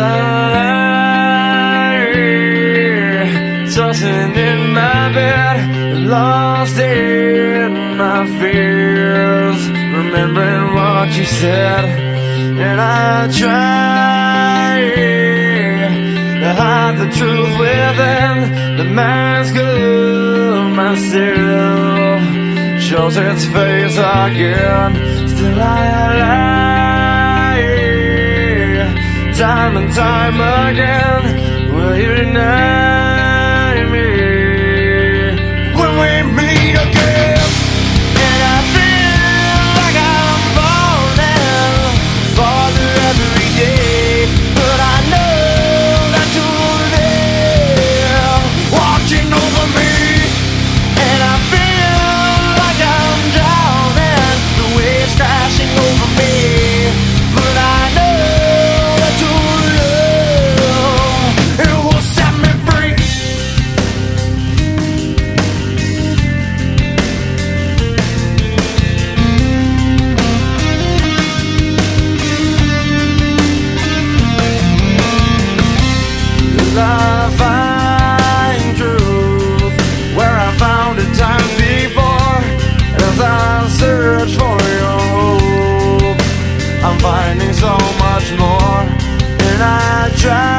lie, tossing in my bed, lost in my fears, remembering what you said. And I try to hide the truth within the mask of myself, shows its face again. Still I lie, time and time again. Will you deny me when we meet again? And I feel like I'm falling farther every day, but I know that you're there watching over me. And I feel like I'm drowning, the waves crashing over me, but I know that your love, it will set me free. Will I find truth where I found it times before? As I search for your hope, I'm finding so much more, and I try